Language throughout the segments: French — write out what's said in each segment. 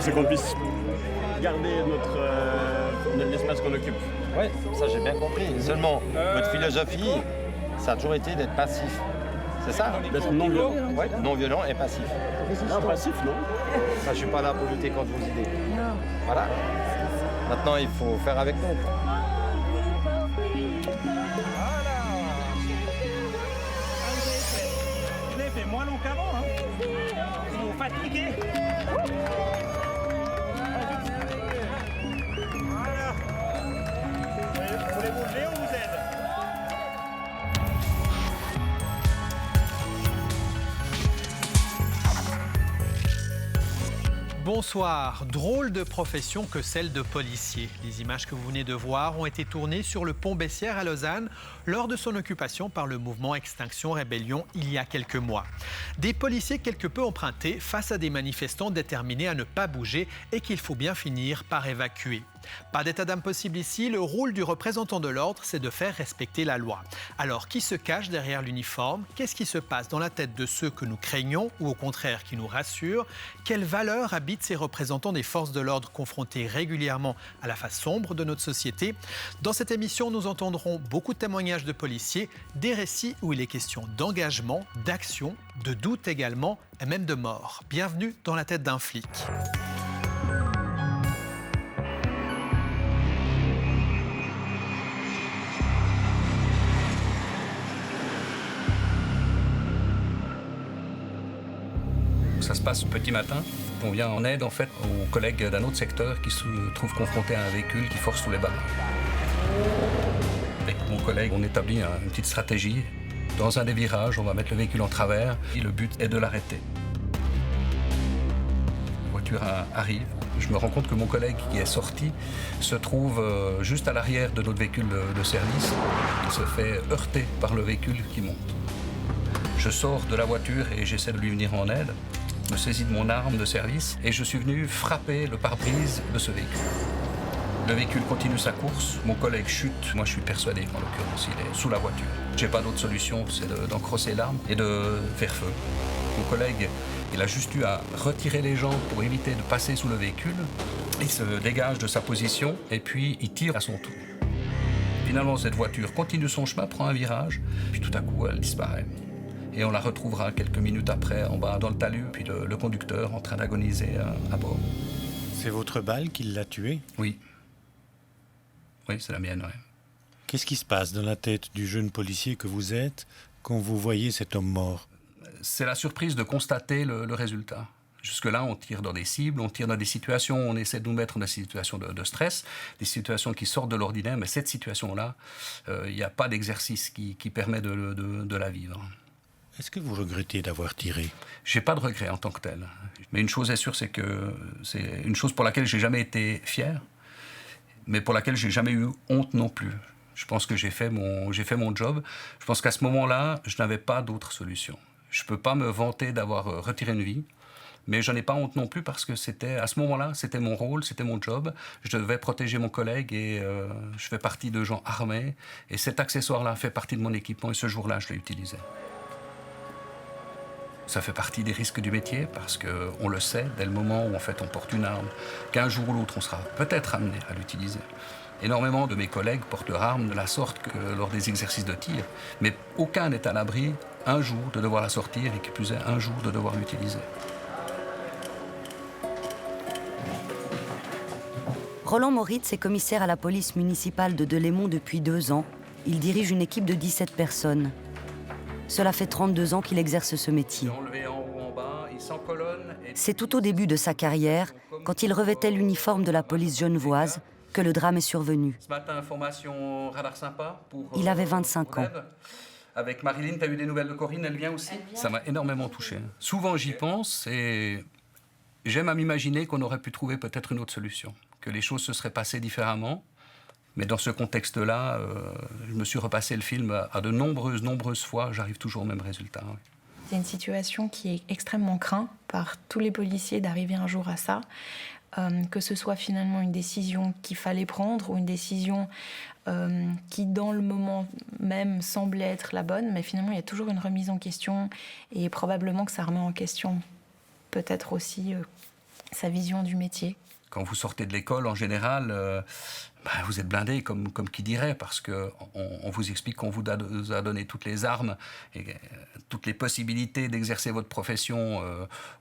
c'est qu'on puisse garder l'espace qu'on occupe. Oui, ça j'ai bien compris. Seulement, votre philosophie, ça a toujours été d'être passif. C'est ça? D'être non violent. Oui, non violent et passif. Non, passif, non. Ça, je suis pas là pour lutter contre vos idées. Voilà. Maintenant, il faut faire avec nous. Je l'ai fait moins long qu'avant, hein. Ils sont fatigués. Voilà. Voulez-vous lever, on vous aide? Bonsoir. Drôle de profession que celle de policier. Les images que vous venez de voir ont été tournées sur le pont Bessières à Lausanne lors de son occupation par le mouvement Extinction Rébellion il y a quelques mois. Des policiers quelque peu empruntés face à des manifestants déterminés à ne pas bouger et qu'il faut bien finir par évacuer. Pas d'état d'âme possible ici, le rôle du représentant de l'ordre, c'est de faire respecter la loi. Alors, qui se cache derrière l'uniforme? Qu'est-ce qui se passe dans la tête de ceux que nous craignons ou au contraire qui nous rassurent? Quelles valeurs habitent ces représentants des forces de l'ordre confrontés régulièrement à la face sombre de notre société? Dans cette émission, nous entendrons beaucoup de témoignages de policiers, des récits où il est question d'engagement, d'action, de doute également et même de mort. Bienvenue dans la tête d'un flic. Ça se passe petit matin. On vient en aide en fait aux collègues d'un autre secteur qui se trouvent confrontés à un véhicule qui force sous les barres. Avec mon collègue, on établit une petite stratégie. Dans un des virages, on va mettre le véhicule en travers et le but est de l'arrêter. La voiture arrive. Je me rends compte que mon collègue qui est sorti se trouve juste à l'arrière de notre véhicule de service. Il se fait heurter par le véhicule qui monte. Je sors de la voiture et j'essaie de lui venir en aide. Je me saisis de mon arme de service et je suis venu frapper le pare-brise de ce véhicule. Le véhicule continue sa course, mon collègue chute. Moi, je suis persuadé qu'en l'occurrence, il est sous la voiture. J'ai pas d'autre solution, c'est d'encrosser l'arme et de faire feu. Mon collègue, il a juste eu à retirer les jambes pour éviter de passer sous le véhicule. Il se dégage de sa position et puis il tire à son tour. Finalement, cette voiture continue son chemin, prend un virage, puis tout à coup, elle disparaît. Et on la retrouvera quelques minutes après en bas dans le talus, puis le conducteur en train d'agoniser à bord. C'est votre balle qui l'a tué? Oui. Oui, c'est la mienne, oui. Qu'est-ce qui se passe dans la tête du jeune policier que vous êtes quand vous voyez cet homme mort? C'est la surprise de constater le résultat. Jusque-là, on tire dans des cibles, on tire dans des situations, on essaie de nous mettre dans des situations de stress, des situations qui sortent de l'ordinaire, mais cette situation-là, il n'y a pas d'exercice qui permet de la vivre. Est-ce que vous regrettez d'avoir tiré? J'ai pas de regret en tant que tel. Mais une chose est sûre, c'est que c'est une chose pour laquelle j'ai jamais été fier, mais pour laquelle j'ai jamais eu honte non plus. Je pense que j'ai fait mon job. Je pense qu'à ce moment-là, je n'avais pas d'autre solution. Je peux pas me vanter d'avoir retiré une vie, mais je n'en ai pas honte non plus parce que à ce moment-là, c'était mon rôle, c'était mon job. Je devais protéger mon collègue et je fais partie de gens armés. Et cet accessoire-là fait partie de mon équipement et ce jour-là, je l'ai utilisé. Ça fait partie des risques du métier parce qu'on le sait dès le moment où en fait on porte une arme, qu'un jour ou l'autre on sera peut-être amené à l'utiliser. Énormément de mes collègues portent leur arme de la sorte que lors des exercices de tir, mais aucun n'est à l'abri un jour de devoir la sortir et qui plus est un jour de devoir l'utiliser. Roland Moritz est commissaire à la police municipale de Delémont depuis 2 ans. Il dirige une équipe de 17 personnes. Cela fait 32 ans qu'il exerce ce métier. C'est tout au début de sa carrière, quand il revêtait l'uniforme de la police genevoise, que le drame est survenu. Ce matin, information radar sympa pour Il avait 25 ans. Avec Marilyn, tu as eu des nouvelles de Corinne, elle vient aussi? Ça m'a énormément touché. Souvent j'y pense et j'aime à m'imaginer qu'on aurait pu trouver peut-être une autre solution, que les choses se seraient passées différemment. Mais dans ce contexte-là, je me suis repassé le film à de nombreuses fois. J'arrive toujours au même résultat. Oui. C'est une situation qui est extrêmement crainte par tous les policiers d'arriver un jour à ça. Que ce soit finalement une décision qu'il fallait prendre ou une décision qui, dans le moment même, semblait être la bonne. Mais finalement, il y a toujours une remise en question et probablement que ça remet en question peut-être aussi sa vision du métier. Quand vous sortez de l'école, en général, vous êtes blindé, comme qui dirait, parce qu'on vous explique qu'on vous a donné toutes les armes et toutes les possibilités d'exercer votre profession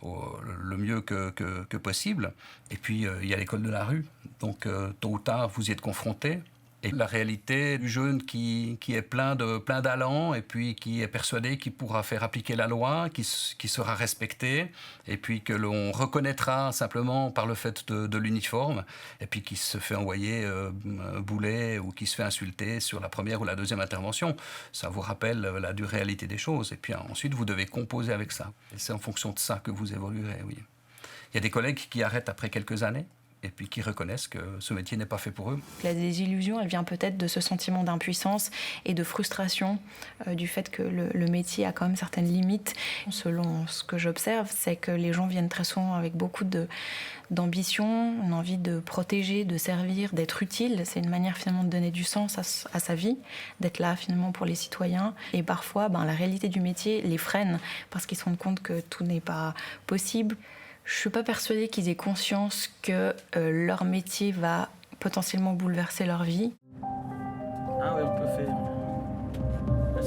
le mieux que possible. Et puis, il y a l'école de la rue. Donc, tôt ou tard, vous y êtes confronté. Et la réalité du jeune qui est plein d'allants et puis qui est persuadé qu'il pourra faire appliquer la loi, qui sera respecté et puis que l'on reconnaîtra simplement par le fait de l'uniforme et puis qui se fait envoyer boulet ou qui se fait insulter sur la première ou la deuxième intervention. Ça vous rappelle la dure réalité des choses. Et puis ensuite, vous devez composer avec ça. Et c'est en fonction de ça que vous évoluerez, oui. Il y a des collègues qui arrêtent après quelques années et puis qui reconnaissent que ce métier n'est pas fait pour eux. La désillusion, elle vient peut-être de ce sentiment d'impuissance et de frustration du fait que le métier a quand même certaines limites. Selon ce que j'observe, c'est que les gens viennent très souvent avec beaucoup d'ambition, une envie de protéger, de servir, d'être utile. C'est une manière finalement de donner du sens à sa vie, d'être là finalement pour les citoyens. Et parfois, la réalité du métier les freine parce qu'ils se rendent compte que tout n'est pas possible. Je ne suis pas persuadée qu'ils aient conscience que leur métier va potentiellement bouleverser leur vie. Ah oui, on peut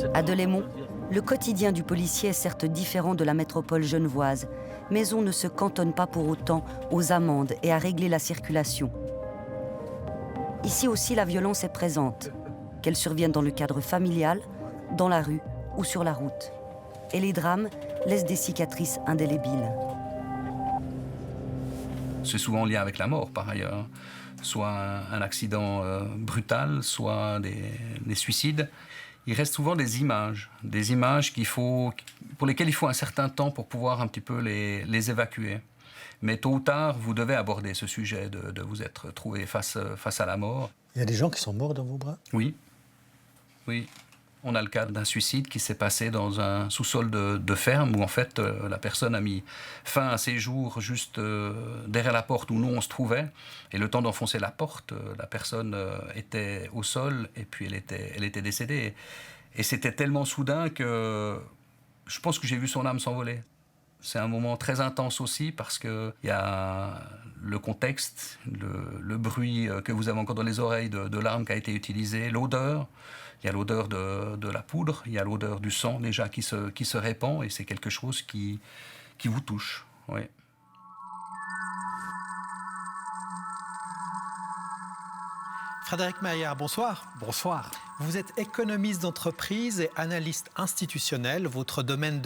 faire. À Delémont, le quotidien du policier est certes différent de la métropole genevoise, mais on ne se cantonne pas pour autant aux amendes et à régler la circulation. Ici aussi, la violence est présente, qu'elle survienne dans le cadre familial, dans la rue ou sur la route. Et les drames laissent des cicatrices indélébiles. C'est souvent en lien avec la mort, par ailleurs. Soit un accident brutal, soit des suicides. Il reste souvent des images pour lesquelles il faut un certain temps pour pouvoir un petit peu les évacuer. Mais tôt ou tard, vous devez aborder ce sujet de vous être trouvé face à la mort. Il y a des gens qui sont morts dans vos bras ? Oui. On a le cas d'un suicide qui s'est passé dans un sous-sol de ferme où en fait la personne a mis fin à ses jours juste derrière la porte où nous on se trouvait. Et le temps d'enfoncer la porte, la personne était au sol et puis elle était décédée. Et c'était tellement soudain que je pense que j'ai vu son âme s'envoler. C'est un moment très intense aussi parce qu'il y a le contexte, le bruit que vous avez encore dans les oreilles de l'arme qui a été utilisée, l'odeur. Il y a l'odeur de la poudre, il y a l'odeur du sang déjà qui se répand et c'est quelque chose qui vous touche. Oui. Frédéric Maillard, bonsoir. Bonsoir. Vous êtes économiste d'entreprise et analyste institutionnel. Votre domaine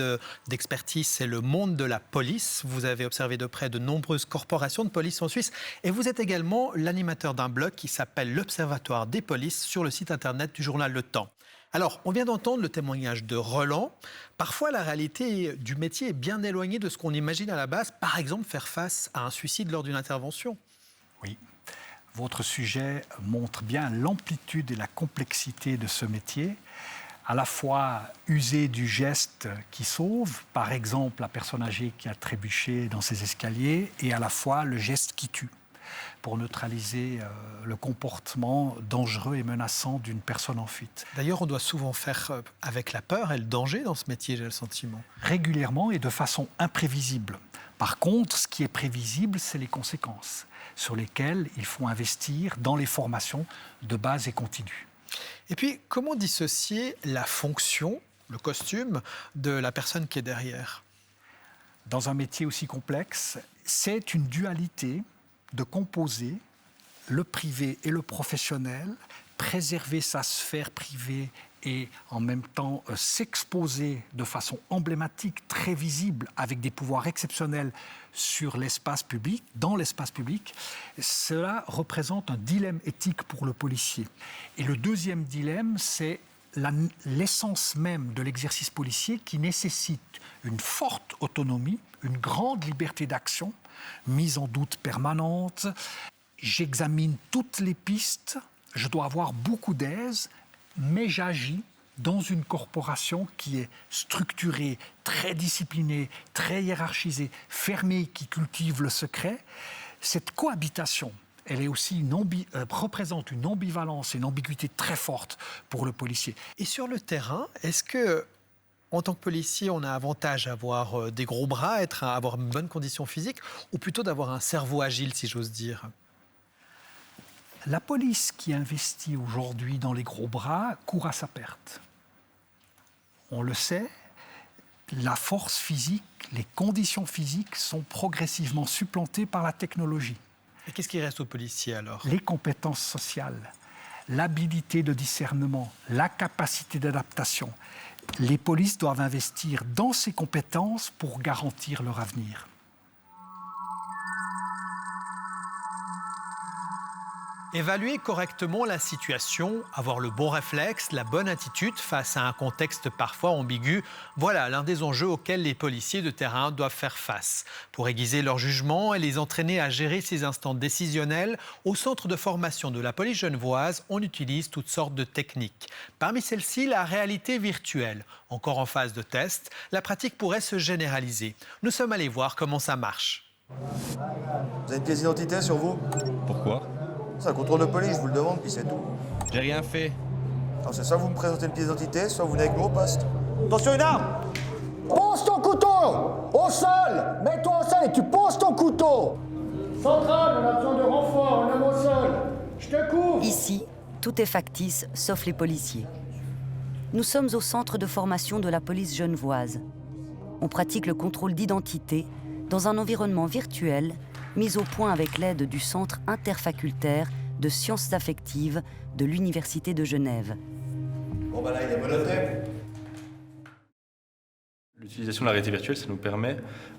d'expertise, c'est le monde de la police. Vous avez observé de près de nombreuses corporations de police en Suisse. Et vous êtes également l'animateur d'un blog qui s'appelle l'Observatoire des polices sur le site internet du journal Le Temps. Alors, on vient d'entendre le témoignage de Roland. Parfois, la réalité du métier est bien éloignée de ce qu'on imagine à la base. Par exemple, faire face à un suicide lors d'une intervention. Oui. Votre sujet montre bien l'amplitude et la complexité de ce métier, à la fois user du geste qui sauve, par exemple la personne âgée qui a trébuché dans ses escaliers, et à la fois le geste qui tue, pour neutraliser le comportement dangereux et menaçant d'une personne en fuite. D'ailleurs, on doit souvent faire avec la peur et le danger dans ce métier, j'ai le sentiment. Régulièrement et de façon imprévisible. Par contre, ce qui est prévisible, c'est les conséquences, sur lesquelles il faut investir dans les formations de base et continue. Et puis, comment dissocier la fonction, le costume, de la personne qui est derrière ? Dans un métier aussi complexe, c'est une dualité de composer le privé et le professionnel, préserver sa sphère privée et en même temps s'exposer de façon emblématique, très visible, avec des pouvoirs exceptionnels sur l'espace public, dans l'espace public, cela représente un dilemme éthique pour le policier. Et le deuxième dilemme, c'est l'essence même de l'exercice policier qui nécessite une forte autonomie, une grande liberté d'action, mise en doute permanente. J'examine toutes les pistes, je dois avoir beaucoup d'aise, mais j'agis dans une corporation qui est structurée, très disciplinée, très hiérarchisée, fermée, qui cultive le secret. Cette cohabitation, elle est aussi représente une ambivalence et une ambiguïté très forte pour le policier. Et sur le terrain, est-ce que En tant que policier, on a avantage à avoir des gros bras, à avoir une bonne condition physique, ou plutôt d'avoir un cerveau agile, si j'ose dire? La police qui investit aujourd'hui dans les gros bras court à sa perte. On le sait, la force physique, les conditions physiques sont progressivement supplantées par la technologie. Et qu'est-ce qui reste aux policiers alors? Les compétences sociales, l'habilité de discernement, la capacité d'adaptation. Les polices doivent investir dans ces compétences pour garantir leur avenir. Évaluer correctement la situation, avoir le bon réflexe, la bonne attitude face à un contexte parfois ambigu, voilà l'un des enjeux auxquels les policiers de terrain doivent faire face. Pour aiguiser leur jugement et les entraîner à gérer ces instants décisionnels, au centre de formation de la police genevoise, on utilise toutes sortes de techniques. Parmi celles-ci, la réalité virtuelle. Encore en phase de test, la pratique pourrait se généraliser. Nous sommes allés voir comment ça marche. Vous avez une pièce d'identité sur vous? Pourquoi? C'est un contrôle de police, je vous le demande, puis c'est tout. J'ai rien fait. Alors c'est soit vous me présentez une pièce d'identité, soit vous venez avec nous au poste. Attention, une arme! Pose ton couteau! Au sol! Mets-toi au sol et tu poses ton couteau! Centrale, on a besoin de renfort, un homme au sol! Je te couvre! Ici, tout est factice, sauf les policiers. Nous sommes au centre de formation de la police genevoise. On pratique le contrôle d'identité dans un environnement virtuel mis au point avec l'aide du Centre interfacultaire de sciences affectives de l'Université de Genève. Bon bah là, il est menotté. L'utilisation de la réalité virtuelle, ça nous permet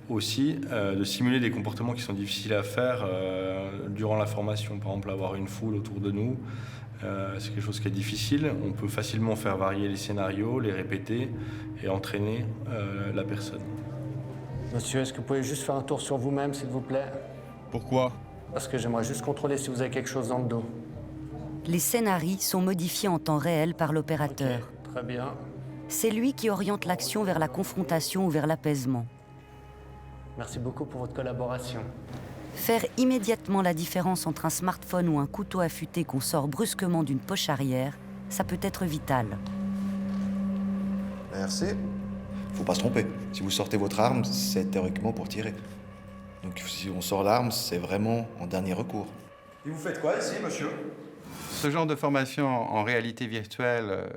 aussi de simuler des comportements qui sont difficiles à faire durant la formation. Par exemple, avoir une foule autour de nous, c'est quelque chose qui est difficile. On peut facilement faire varier les scénarios, les répéter et entraîner la personne. Monsieur, est-ce que vous pouvez juste faire un tour sur vous-même, s'il vous plaît? Pourquoi? Parce que j'aimerais juste contrôler si vous avez quelque chose dans le dos. Les scénarios sont modifiés en temps réel par l'opérateur. Ok, très bien. C'est lui qui oriente l'action vers la confrontation ou vers l'apaisement. Merci beaucoup pour votre collaboration. Faire immédiatement la différence entre un smartphone ou un couteau affûté qu'on sort brusquement d'une poche arrière, ça peut être vital. Merci. Faut pas se tromper. Si vous sortez votre arme, c'est théoriquement pour tirer. Donc si on sort l'arme, c'est vraiment en dernier recours. Et vous faites quoi ici, monsieur? Ce genre de formation en réalité virtuelle,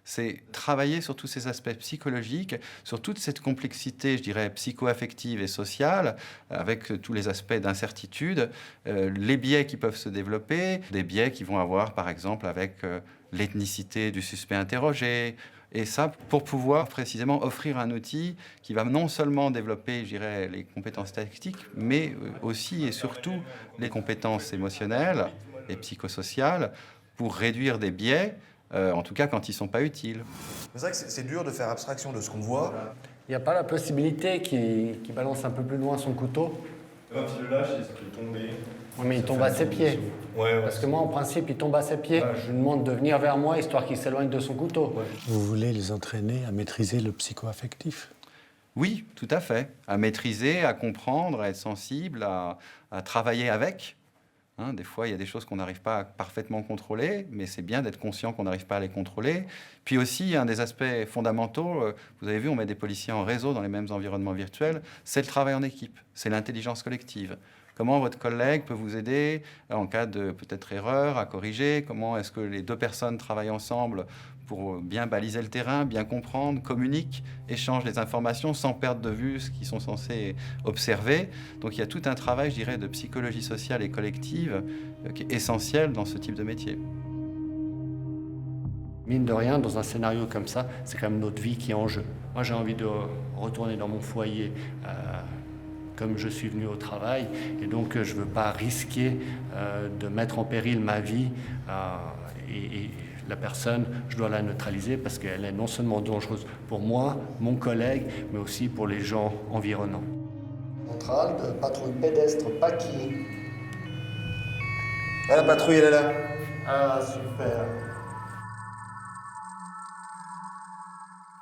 c'est travailler sur tous ces aspects psychologiques, sur toute cette complexité, je dirais, psycho-affective et sociale, avec tous les aspects d'incertitude, les biais qui peuvent se développer, des biais qui vont avoir, par exemple, avec l'ethnicité du suspect interrogé. Et ça, pour pouvoir précisément offrir un outil qui va non seulement développer, je dirais, les compétences tactiques, mais aussi et surtout les compétences émotionnelles et psychosociales pour réduire des biais, en tout cas quand ils ne sont pas utiles. C'est vrai que c'est dur de faire abstraction de ce qu'on voit. Il n'y a pas la possibilité qu'il balance un peu plus loin son couteau? Quand il le lâche, il peut tomber. Oui, mais il tombe à ses pieds. Ouais. Parce que moi, en principe, il tombe à ses pieds. Je lui demande de venir vers moi, histoire qu'il s'éloigne de son couteau. Ouais. Vous voulez les entraîner à maîtriser le psycho-affectif? Oui, tout à fait. À maîtriser, à comprendre, à être sensible, à travailler avec. Hein, des fois, il y a des choses qu'on n'arrive pas à parfaitement contrôler, mais c'est bien d'être conscient qu'on n'arrive pas à les contrôler. Puis aussi, un des aspects fondamentaux, vous avez vu, on met des policiers en réseau dans les mêmes environnements virtuels, c'est le travail en équipe, c'est l'intelligence collective. Comment votre collègue peut vous aider en cas de peut-être erreur à corriger? Comment est-ce que les deux personnes travaillent ensemble pour bien baliser le terrain, bien comprendre, communiquent, échangent les informations sans perdre de vue ce qu'ils sont censés observer? Donc il y a tout un travail, je dirais, de psychologie sociale et collective qui est essentiel dans ce type de métier. Mine de rien, dans un scénario comme ça, c'est quand même notre vie qui est en jeu. Moi, j'ai envie de retourner dans mon foyer comme je suis venu au travail, et donc je ne veux pas risquer de mettre en péril ma vie et la personne, je dois la neutraliser parce qu'elle est non seulement dangereuse pour moi, mon collègue, mais aussi pour les gens environnants. Centrale de patrouille pédestre Paki. Ah, la patrouille, elle est là. Ah, super.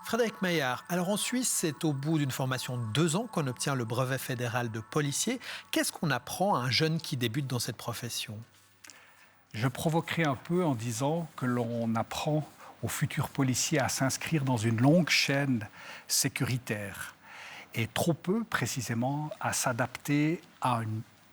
Frédéric Maillard, alors en Suisse, c'est au bout d'une formation de 2 ans qu'on obtient le brevet fédéral de policier. Qu'est-ce qu'on apprend à un jeune qui débute dans cette profession? Je provoquerai un peu en disant que l'on apprend aux futurs policiers à s'inscrire dans une longue chaîne sécuritaire et trop peu, précisément, à s'adapter à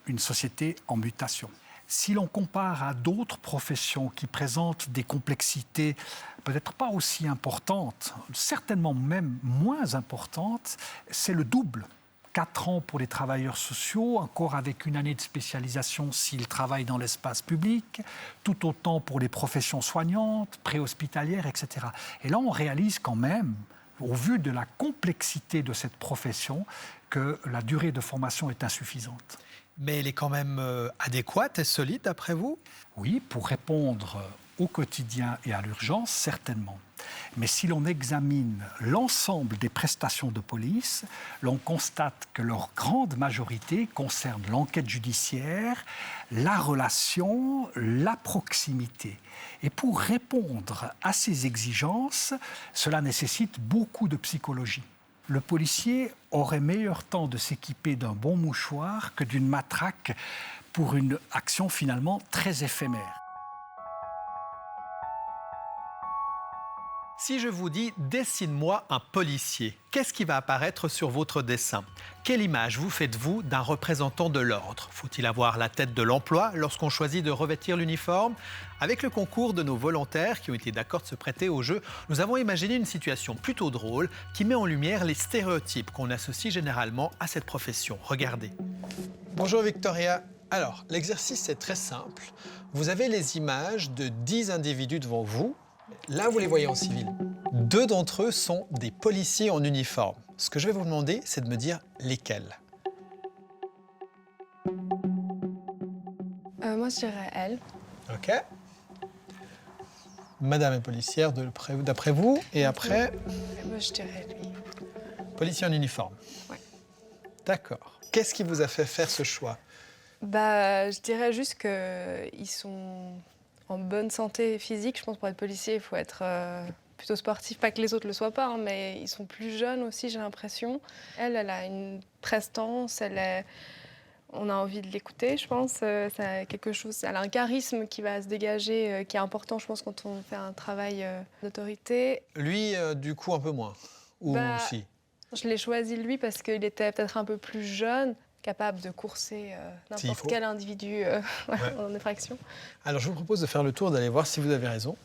une société en mutation. Si l'on compare à d'autres professions qui présentent des complexités peut-être pas aussi importantes, certainement même moins importantes, c'est le double. 4 ans pour les travailleurs sociaux, encore avec une année de spécialisation s'ils travaillent dans l'espace public, tout autant pour les professions soignantes, préhospitalières, etc. Et là, on réalise quand même, au vu de la complexité de cette profession, que la durée de formation est insuffisante. Mais elle est quand même adéquate et solide, d'après vous? Oui, pour répondre au quotidien et à l'urgence, certainement. Mais si l'on examine l'ensemble des prestations de police, l'on constate que leur grande majorité concerne l'enquête judiciaire, la relation, la proximité. Et pour répondre à ces exigences, cela nécessite beaucoup de psychologie. Le policier aurait meilleur temps de s'équiper d'un bon mouchoir que d'une matraque pour une action finalement très éphémère. Si je vous dis « dessine-moi un policier », qu'est-ce qui va apparaître sur votre dessin? Quelle image vous faites-vous d'un représentant de l'ordre? Faut-il avoir la tête de l'emploi lorsqu'on choisit de revêtir l'uniforme? Avec le concours de nos volontaires qui ont été d'accord de se prêter au jeu, nous avons imaginé une situation plutôt drôle qui met en lumière les stéréotypes qu'on associe généralement à cette profession. Regardez. Bonjour Victoria. Alors, l'exercice est très simple. Vous avez les images de 10 individus devant vous. Là, vous les voyez en civil. 2 d'entre eux sont des policiers en uniforme. Ce que je vais vous demander, c'est de me dire lesquels. Moi, je dirais elle. OK. Madame est policière d'après vous. Et après, Moi, je dirais lui. policier en uniforme. Ouais. D'accord. Qu'est-ce qui vous a fait faire ce choix? Je dirais juste qu'ils sont en bonne santé physique. Je pense pour être policier, il faut être plutôt sportif. Pas que les autres le soient pas, hein, mais ils sont plus jeunes aussi, j'ai l'impression. Elle a une prestance, on a envie de l'écouter, je pense. Ça a quelque chose, elle a un charisme qui va se dégager, qui est important, je pense, quand on fait un travail d'autorité. Lui, du coup, un peu moins. Ou si? Je l'ai choisi, lui, parce qu'il était peut-être un peu plus jeune, capable de courser n'importe quel individu en effraction. Alors, je vous propose de faire le tour, d'aller voir si vous avez raison.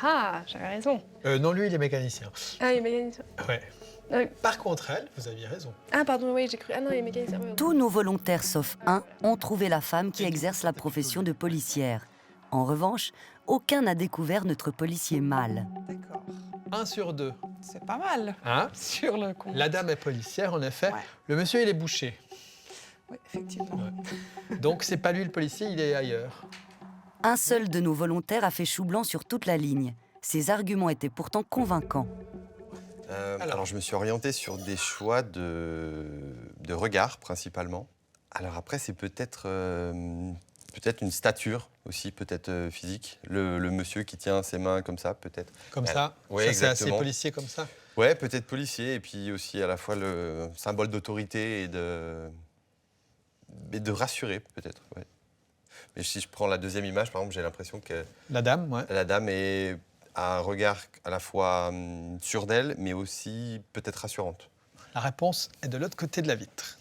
Ah, j'avais raison. Non, lui, il est mécanicien. Ah, il est mécanicien. Ouais. Par contre, elle, vous aviez raison. Ah, pardon, oui, j'ai cru. Ah non, il est mécanicien. Tous nos volontaires, sauf un, ont trouvé la femme qui exerce la profession de policière. En revanche, aucun n'a découvert notre policier mâle. D'accord. 1 sur 2. C'est pas mal. Hein? Sur le compte. La dame est policière, en effet. Ouais. Le monsieur, il est boucher. Oui, effectivement. Ouais. Donc, c'est pas lui le policier, il est ailleurs. Un seul de nos volontaires a fait chou blanc sur toute la ligne. Ses arguments étaient pourtant convaincants. Alors, je me suis orienté sur des choix de regard, principalement. Alors après, c'est peut-être une stature aussi, peut-être physique. Le monsieur qui tient ses mains comme ça, peut-être. Comme ça? Ouais, ça, c'est assez policier comme ça? Ouais, peut-être policier. Et puis aussi à la fois le symbole d'autorité et de rassurer, peut-être. Ouais. Mais si je prends la deuxième image, par exemple, j'ai l'impression que... La dame, ouais. La dame a un regard à la fois sûr d'elle, mais aussi peut-être rassurante. La réponse est de l'autre côté de la vitre.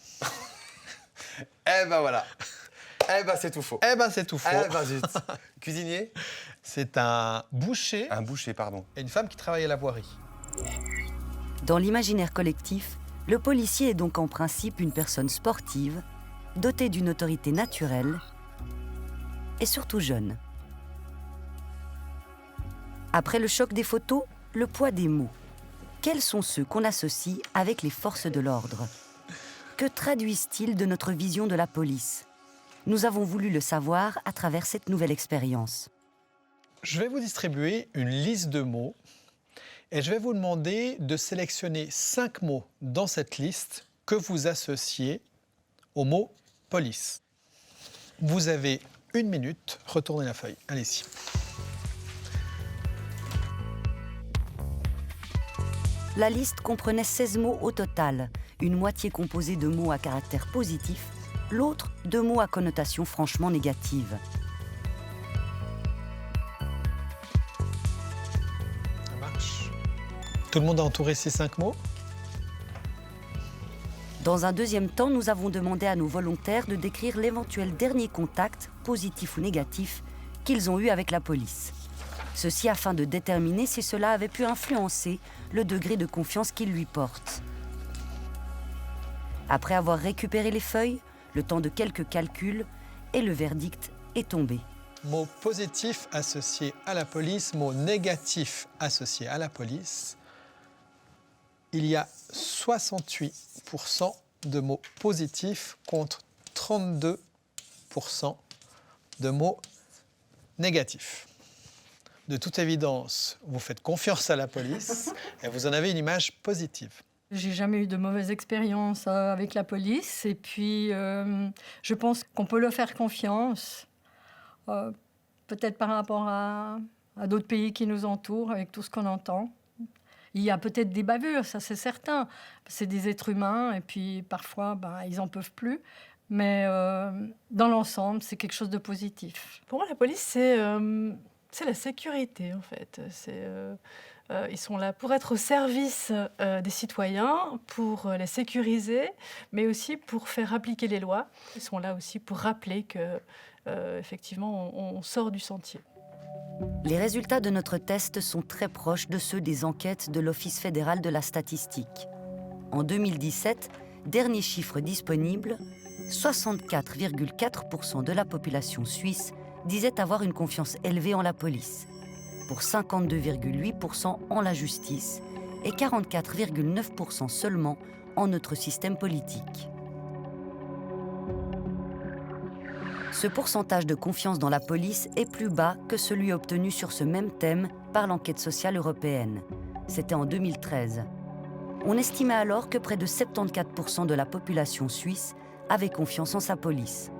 Eh ben voilà. Eh ben c'est tout faux. Eh ben c'est tout faux. Eh ben zut. Cuisinier? C'est un boucher. Un boucher, pardon. Et une femme qui travaille à la voirie. Dans l'imaginaire collectif, le policier est donc en principe une personne sportive, dotée d'une autorité naturelle et surtout jeune. Après le choc des photos, le poids des mots. Quels sont ceux qu'on associe avec les forces de l'ordre? Que traduisent-ils de notre vision de la police? Nous avons voulu le savoir à travers cette nouvelle expérience. Je vais vous distribuer une liste de mots et je vais vous demander de sélectionner 5 mots dans cette liste que vous associez au mot police. Vous avez 1 minute, retournez la feuille. Allez-y. La liste comprenait 16 mots au total, une moitié composée de mots à caractère positif, l'autre de mots à connotation franchement négative. Tout le monde a entouré ces 5 mots? Dans un deuxième temps, nous avons demandé à nos volontaires de décrire l'éventuel dernier contact, positif ou négatif, qu'ils ont eu avec la police. Ceci afin de déterminer si cela avait pu influencer le degré de confiance qu'ils lui portent. Après avoir récupéré les feuilles, le temps de quelques calculs, et le verdict est tombé. Mot positif associé à la police, mot négatif associé à la police. Il y a 68% de mots positifs contre 32% de mots négatifs. De toute évidence, vous faites confiance à la police et vous en avez une image positive. J'ai jamais eu de mauvaise expérience avec la police et puis je pense qu'on peut leur faire confiance, peut-être par rapport à d'autres pays qui nous entourent avec tout ce qu'on entend. Il y a peut-être des bavures, ça c'est certain. C'est des êtres humains et puis parfois ils n'en peuvent plus. Mais dans l'ensemble, c'est quelque chose de positif. Pour moi, la police, c'est la sécurité en fait. Ils sont là pour être au service des citoyens, pour les sécuriser, mais aussi pour faire appliquer les lois. Ils sont là aussi pour rappeler que, effectivement, on sort du sentier. Les résultats de notre test sont très proches de ceux des enquêtes de l'Office fédéral de la statistique. En 2017, dernier chiffre disponible, 64,4% de la population suisse disait avoir une confiance élevée en la police, pour 52,8% en la justice et 44,9% seulement en notre système politique. Ce pourcentage de confiance dans la police est plus bas que celui obtenu sur ce même thème par l'enquête sociale européenne. C'était en 2013. On estimait alors que près de 74% de la population suisse avait confiance en sa police,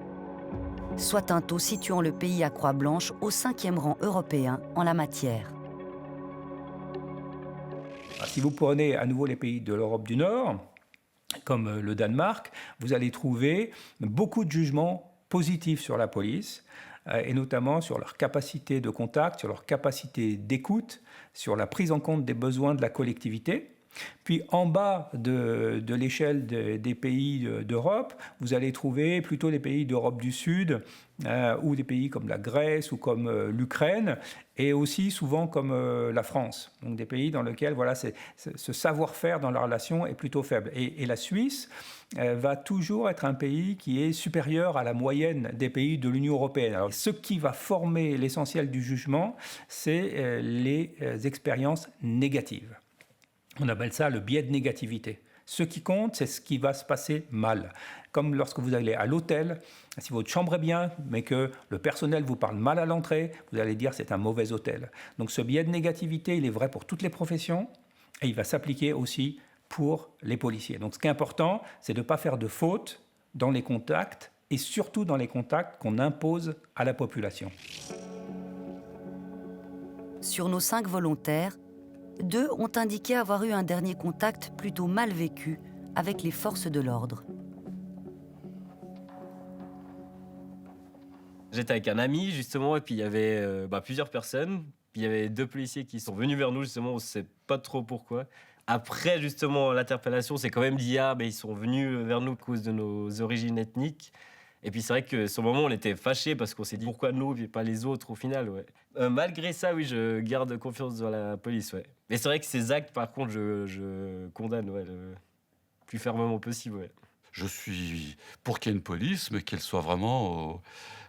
soit un taux situant le pays à croix blanche au 5e rang européen en la matière. Si vous prenez à nouveau les pays de l'Europe du Nord, comme le Danemark, vous allez trouver beaucoup de jugements positifs sur la police, et notamment sur leur capacité de contact, sur leur capacité d'écoute, sur la prise en compte des besoins de la collectivité. Puis en bas de l'échelle des pays d'Europe, vous allez trouver plutôt les pays d'Europe du Sud ou des pays comme la Grèce ou comme l'Ukraine et aussi souvent comme la France. Donc des pays dans lesquels ce savoir-faire dans la relation est plutôt faible. Et la Suisse va toujours être un pays qui est supérieur à la moyenne des pays de l'Union européenne. Alors, ce qui va former l'essentiel du jugement, c'est les expériences négatives. On appelle ça le biais de négativité. Ce qui compte, c'est ce qui va se passer mal. Comme lorsque vous allez à l'hôtel, si votre chambre est bien, mais que le personnel vous parle mal à l'entrée, vous allez dire que c'est un mauvais hôtel. Donc ce biais de négativité, il est vrai pour toutes les professions et il va s'appliquer aussi pour les policiers. Donc ce qui est important, c'est de ne pas faire de fautes dans les contacts et surtout dans les contacts qu'on impose à la population. Sur nos 5 volontaires, 2 ont indiqué avoir eu un dernier contact plutôt mal vécu avec les forces de l'ordre. J'étais avec un ami, justement, et puis il y avait plusieurs personnes. Puis il y avait 2 policiers qui sont venus vers nous, justement, on ne sait pas trop pourquoi. Après, justement, l'interpellation, c'est quand même dit, ils sont venus vers nous à cause de nos origines ethniques. Et puis c'est vrai que sur le moment, on était fâchés parce qu'on s'est dit pourquoi nous et pas les autres au final. Ouais. Malgré ça, oui, je garde confiance dans la police. Ouais. Mais c'est vrai que ces actes, par contre, je condamne le plus fermement possible. Ouais. Je suis pour qu'il y ait une police, mais qu'elle soit vraiment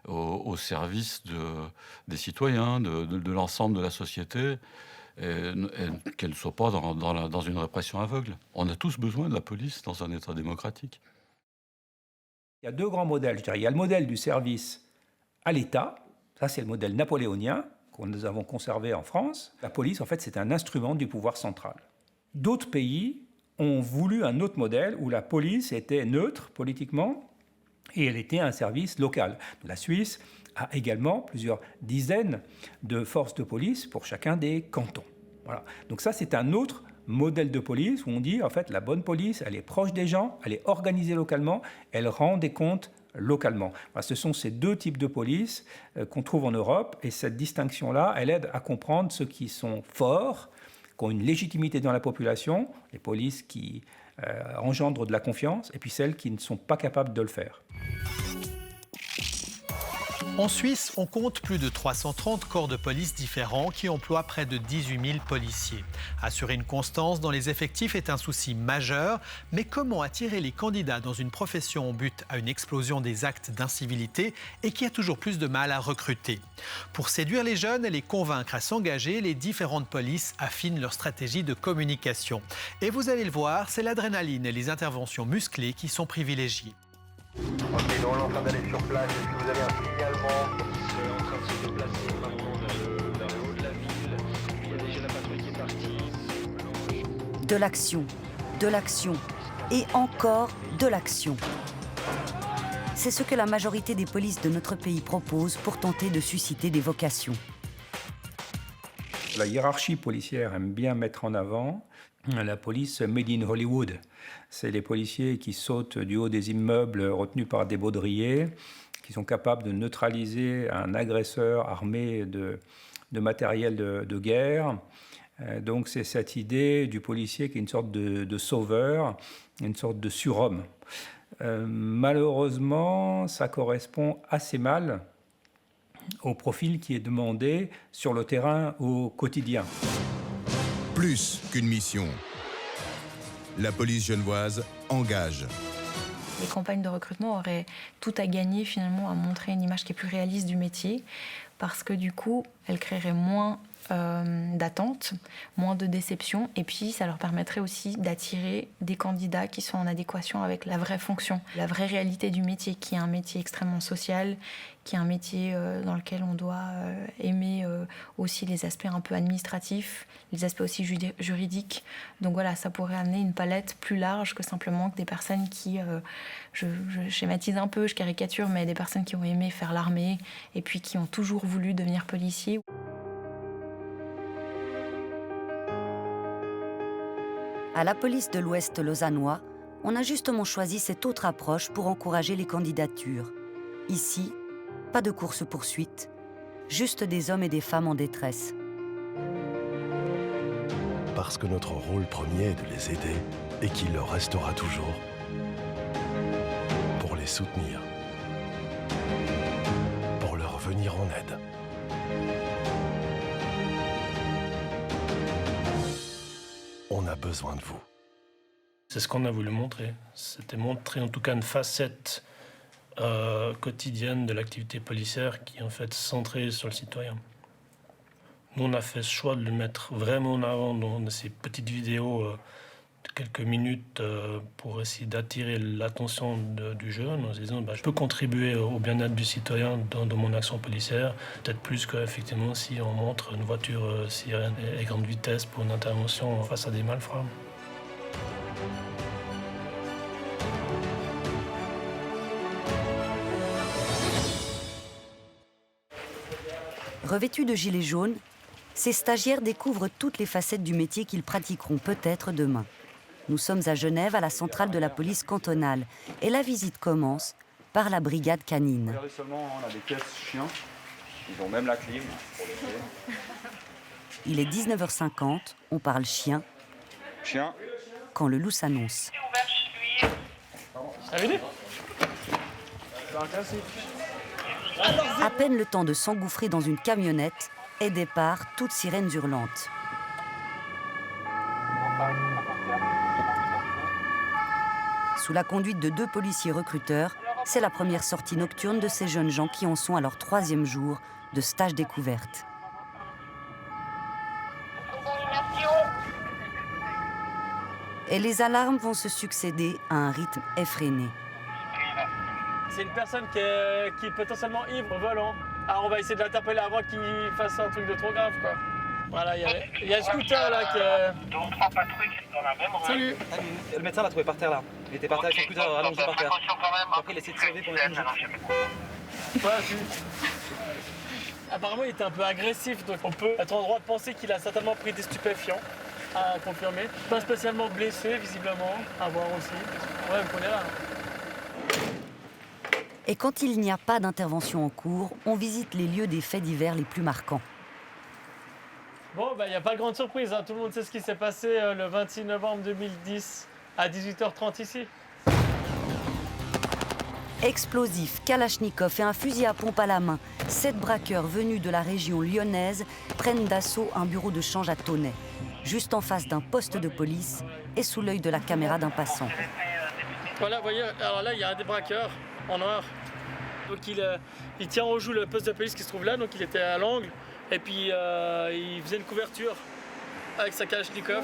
au service des citoyens, de l'ensemble de la société, et qu'elle ne soit pas dans une répression aveugle. On a tous besoin de la police dans un État démocratique. Il y a 2 grands modèles, je dirais. Il y a le modèle du service à l'État. Ça, c'est le modèle napoléonien que nous avons conservé en France. La police, en fait, c'est un instrument du pouvoir central. D'autres pays ont voulu un autre modèle où la police était neutre politiquement et elle était un service local. La Suisse a également plusieurs dizaines de forces de police pour chacun des cantons. Voilà. Donc ça, c'est un autre modèle de police où on dit, en fait, la bonne police, elle est proche des gens, elle est organisée localement, elle rend des comptes localement. Voilà, ce sont ces 2 types de police qu'on trouve en Europe et cette distinction-là, elle aide à comprendre ceux qui sont forts, qui ont une légitimité dans la population, les polices qui engendrent de la confiance, et puis celles qui ne sont pas capables de le faire. En Suisse, on compte plus de 330 corps de police différents qui emploient près de 18 000 policiers. Assurer une constance dans les effectifs est un souci majeur, mais comment attirer les candidats dans une profession en but à une explosion des actes d'incivilité et qui a toujours plus de mal à recruter? Pour séduire les jeunes et les convaincre à s'engager, les différentes polices affinent leur stratégie de communication. Et vous allez le voir, c'est l'adrénaline et les interventions musclées qui sont privilégiées. Ok, donc on est en train d'aller sur place. Est-ce que vous avez un signalement? C'est en train de se déplacer maintenant vers le haut de la ville. Il y a déjà la patrouille qui est partie. De l'action et encore de l'action. C'est ce que la majorité des polices de notre pays proposent pour tenter de susciter des vocations. La hiérarchie policière aime bien mettre en avant la police made in Hollywood. C'est les policiers qui sautent du haut des immeubles retenus par des baudriers, qui sont capables de neutraliser un agresseur armé de matériel de guerre. Donc c'est cette idée du policier qui est une sorte de sauveur, une sorte de surhomme. Malheureusement, ça correspond assez mal au profil qui est demandé sur le terrain au quotidien. Plus qu'une mission, la police genevoise engage. Les campagnes de recrutement auraient tout à gagner finalement à montrer une image qui est plus réaliste du métier, parce que du coup, elles créeraient moins d'attentes, moins de déceptions, et puis ça leur permettrait aussi d'attirer des candidats qui sont en adéquation avec la vraie fonction, la vraie réalité du métier, qui est un métier extrêmement social, qui est un métier dans lequel on doit aimer aussi les aspects un peu administratifs, les aspects aussi juridiques. Donc voilà, ça pourrait amener une palette plus large que simplement que des personnes qui, je schématise un peu, je caricature, mais des personnes qui ont aimé faire l'armée et puis qui ont toujours voulu devenir policiers. À la police de l'Ouest lausannois, on a justement choisi cette autre approche pour encourager les candidatures. Ici, pas de course-poursuite, juste des hommes et des femmes en détresse. Parce que notre rôle premier est de les aider et qu'il leur restera toujours pour les soutenir, pour leur venir en aide. On a besoin de vous. C'est ce qu'on a voulu montrer. C'était montrer en tout cas une facette quotidienne de l'activité policière qui est en fait centrée sur le citoyen. Nous, on a fait ce choix de le mettre vraiment en avant dans ces petites vidéos de quelques minutes pour essayer d'attirer l'attention du jeune en se disant je peux contribuer au bien-être du citoyen dans mon action policière, peut-être plus qu'effectivement si on montre une voiture sirène et grande vitesse pour une intervention face à des malfrats. Revêtus de gilets jaunes, ces stagiaires découvrent toutes les facettes du métier qu'ils pratiqueront peut-être demain. Nous sommes à Genève, à la centrale de la police cantonale, et la visite commence par la brigade canine. Regardez seulement, on a des caisses chiens, ils ont même la clim pour les faire. Il est 19h50, on parle chien. Chien. Quand le loup s'annonce. À peine le temps de s'engouffrer dans une camionnette et départ, toutes sirènes hurlantes. Sous la conduite de 2 policiers recruteurs, c'est la première sortie nocturne de ces jeunes gens qui en sont à leur 3e jour de stage découverte. Et les alarmes vont se succéder à un rythme effréné. C'est une personne qui est potentiellement ivre au volant. Alors on va essayer de l'interpeller avant qu'il fasse un truc de trop grave, quoi. Voilà, il y a un scooter là qui... 2 ou 3 patrouilles dans la même rue. Salut. Le médecin l'a trouvé par terre là. Il était par terre avec son scooter allongé par terre. Après il a essayé de sauver pour le Ouais, apparemment il était un peu agressif, donc on peut être en droit de penser qu'il a certainement pris des stupéfiants. À confirmer. Pas spécialement blessé, visiblement, à voir aussi. Ouais, on connaît là. Et quand il n'y a pas d'intervention en cours, on visite les lieux des faits divers les plus marquants. Bon, il n'y a pas de grande surprise, hein. Tout le monde sait ce qui s'est passé le 26 novembre 2010 à 18h30 ici. Explosifs, kalachnikov et un fusil à pompe à la main, 7 braqueurs venus de la région lyonnaise prennent d'assaut un bureau de change à Tonnay, juste en face d'un poste de police et sous l'œil de la caméra d'un passant. Voilà, vous voyez, alors là, il y a un des braqueurs en noir. Donc il tient en joue le poste de police qui se trouve là, donc il était à l'angle. Et puis il faisait une couverture avec sa kalachnikov.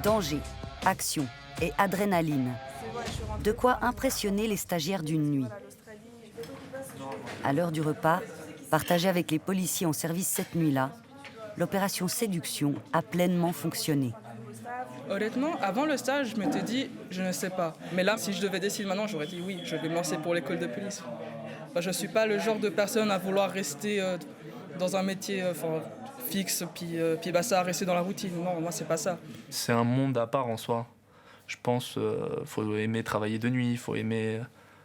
Danger, action et adrénaline. De quoi impressionner les stagiaires d'une nuit. À l'heure du repas, partagé avec les policiers en service cette nuit-là, l'opération Séduction a pleinement fonctionné. Honnêtement, avant le stage, je m'étais dit, je ne sais pas. Mais là, si je devais décider maintenant, j'aurais dit oui, je vais me lancer pour l'école de police. Je ne suis pas le genre de personne à vouloir rester dans un métier fixe, puis ça, rester dans la routine. Non, moi, c'est pas ça. C'est un monde à part en soi. Je pense qu'il faut aimer travailler de nuit, il faut aimer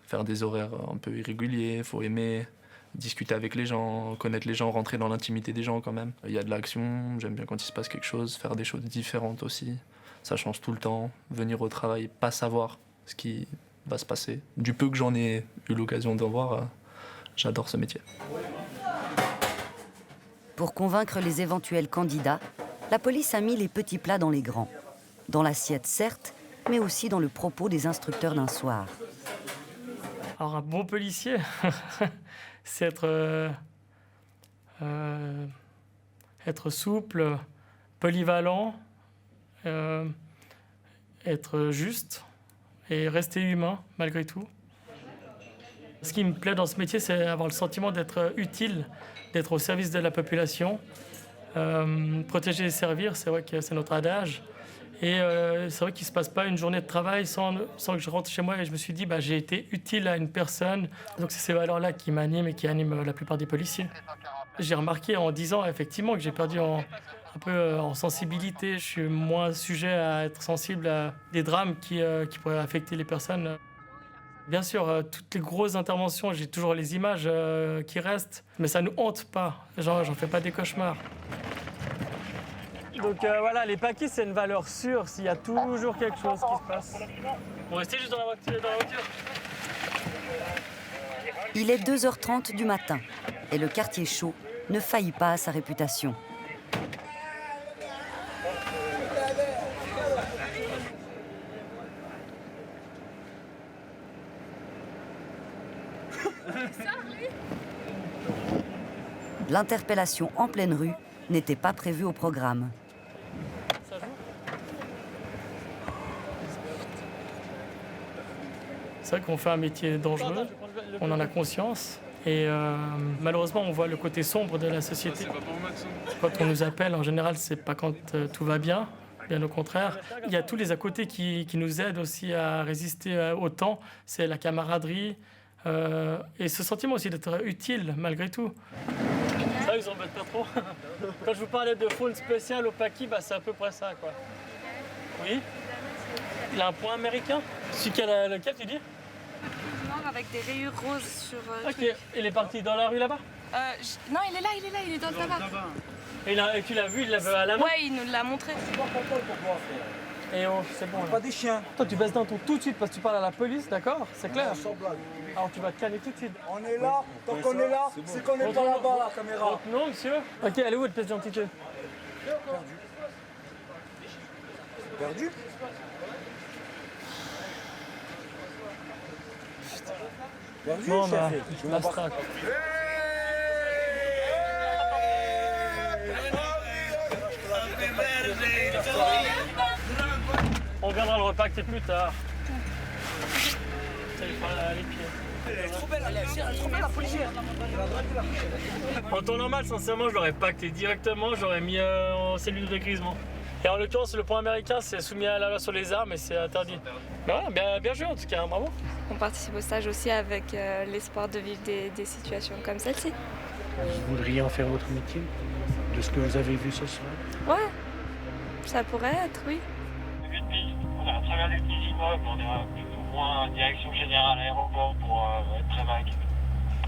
faire des horaires un peu irréguliers, il faut aimer discuter avec les gens, connaître les gens, rentrer dans l'intimité des gens quand même. Il y a de l'action, j'aime bien quand il se passe quelque chose, faire des choses différentes aussi. Ça change tout le temps, venir au travail, pas savoir ce qui va se passer. Du peu que j'en ai eu l'occasion d'en voir, j'adore ce métier. Pour convaincre les éventuels candidats, la police a mis les petits plats dans les grands. Dans l'assiette, certes, mais aussi dans le propos des instructeurs d'un soir. Alors un bon policier, c'est être souple, polyvalent, être juste et rester humain malgré tout. Ce qui me plaît dans ce métier, c'est avoir le sentiment d'être utile, d'être au service de la population, protéger et servir, c'est vrai que c'est notre adage. Et c'est vrai qu'il ne se passe pas une journée de travail sans que je rentre chez moi et je me suis dit j'ai été utile à une personne. Donc c'est ces valeurs-là qui m'animent et qui animent la plupart des policiers. J'ai remarqué en 10 ans effectivement que j'ai perdu un peu en sensibilité. Je suis moins sujet à être sensible à des drames qui pourraient affecter les personnes. Bien sûr, toutes les grosses interventions, j'ai toujours les images qui restent, mais ça ne nous hante pas. J'en fais pas des cauchemars. Donc voilà, les paquis, c'est une valeur sûre s'il y a toujours quelque chose qui se passe. On restait juste dans la voiture. Il est 2h30 du matin et le quartier chaud ne faillit pas à sa réputation. L'interpellation en pleine rue n'était pas prévue au programme. C'est vrai qu'on fait un métier dangereux, on en a conscience et malheureusement on voit le côté sombre de la société. Quand on nous appelle, en général, c'est pas quand tout va bien, bien au contraire. Il y a tous les à côté qui nous aident aussi à résister au temps, c'est la camaraderie et ce sentiment aussi d'être utile malgré tout. Ça, ils embêtent pas trop. Quand je vous parlais de faune spéciale au paquis, c'est à peu près ça, quoi. Oui. Il a un point américain. Celui qui a lequel, tu dis? Noir avec des rayures roses sur... Ok, il est parti dans la rue là-bas? Non, il est là, il est dans le tabac. Et tu l'as vu, il l'avait à la main? Ouais, il nous l'a montré. Et oh, c'est bon. Pas des chiens. Toi, tu baisses d'un ton tout de suite parce que tu parles à la police, d'accord? C'est clair? Sans blague. Alors tu vas te calmer tout de suite. On est là, tant qu'on est là, c'est qu'on est pas là-bas, la caméra. Non, monsieur. Ok, elle est où votre pièce d'identité? Perdu? Perdu, bon, chef. Je m'abstrais. On viendra le repacter plus tard. Ça lui fera les pieds. Elle est trop belle, la policière. En temps normal, sincèrement, je l'aurais pacté directement, j'aurais mis en cellule de grisement. Et en l'occurrence, le point américain, c'est soumis à la loi sur les armes et c'est interdit. Mais voilà, bien joué en tout cas, bravo. On participe au stage aussi avec l'espoir de vivre des situations comme celle-ci. Vous voudriez en faire votre métier, de ce que vous avez vu ce soir? Ouais, ça pourrait être, oui. À travers les petits immeubles, on est plus ou moins en direction générale aéroport pour être très vague.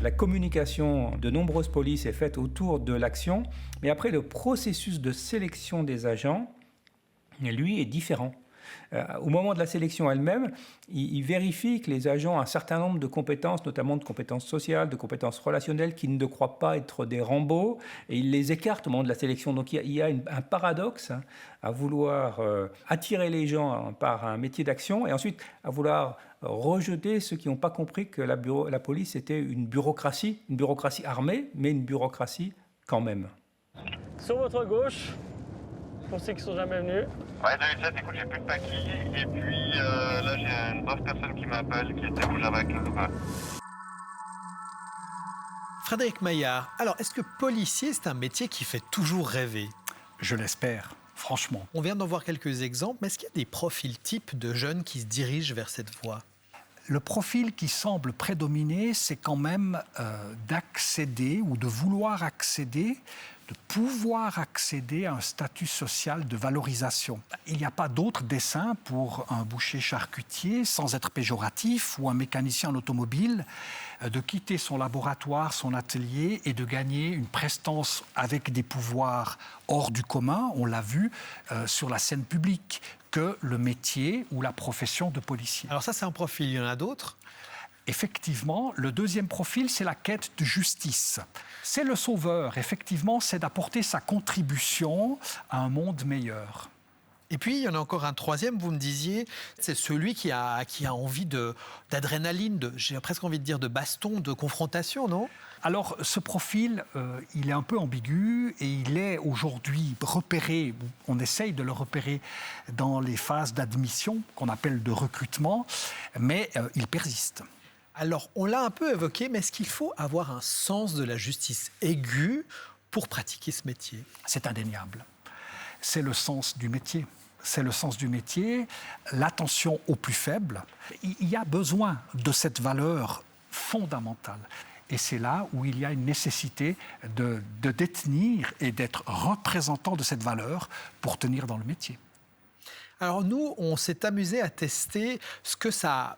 La communication de nombreuses polices est faite autour de l'action, mais après le processus de sélection des agents, lui, est différent. Au moment de la sélection elle-même, il vérifie que les agents ont un certain nombre de compétences, notamment de compétences sociales, de compétences relationnelles, qui ne croient pas être des Rambo, et il les écarte au moment de la sélection. Donc il y a un paradoxe à vouloir attirer les gens par un métier d'action, et ensuite à vouloir rejeter ceux qui n'ont pas compris que la police était une bureaucratie armée, mais une bureaucratie quand même. Sur votre gauche, pour ceux qui ne sont jamais venus. Ouais, 2007, écoute, j'ai plus de paquis. Et puis là, j'ai une autre personne qui m'appelle qui était rouge avec. Frédéric Maillard, alors est-ce que policier, c'est un métier qui fait toujours rêver? Je l'espère, franchement. On vient d'en voir quelques exemples, mais est-ce qu'il y a des profils types de jeunes qui se dirigent vers cette voie? Le profil qui semble prédominer, c'est quand même d'accéder ou de vouloir accéder, de pouvoir accéder à un statut social de valorisation. Il n'y a pas d'autre dessein pour un boucher charcutier, sans être péjoratif, ou un mécanicien en automobile, de quitter son laboratoire, son atelier et de gagner une prestance avec des pouvoirs hors du commun, on l'a vu, sur la scène publique, que le métier ou la profession de policier. Alors ça, c'est un profil, il y en a d'autres? Effectivement, le deuxième profil, c'est la quête de justice. C'est le sauveur, effectivement, c'est d'apporter sa contribution à un monde meilleur. Et puis, il y en a encore un troisième, vous me disiez, c'est celui qui a envie d'adrénaline, j'ai presque envie de dire de baston, de confrontation, non? Alors, ce profil, il est un peu ambigu et il est aujourd'hui repéré, on essaye de le repérer dans les phases d'admission, qu'on appelle de recrutement, mais il persiste. Alors, on l'a un peu évoqué, mais est-ce qu'il faut avoir un sens de la justice aigu pour pratiquer ce métier? C'est indéniable. C'est le sens du métier. C'est le sens du métier, l'attention aux plus faibles. Il y a besoin de cette valeur fondamentale. Et c'est là où il y a une nécessité de détenir et d'être représentant de cette valeur pour tenir dans le métier. Alors nous, on s'est amusé à tester ce que ça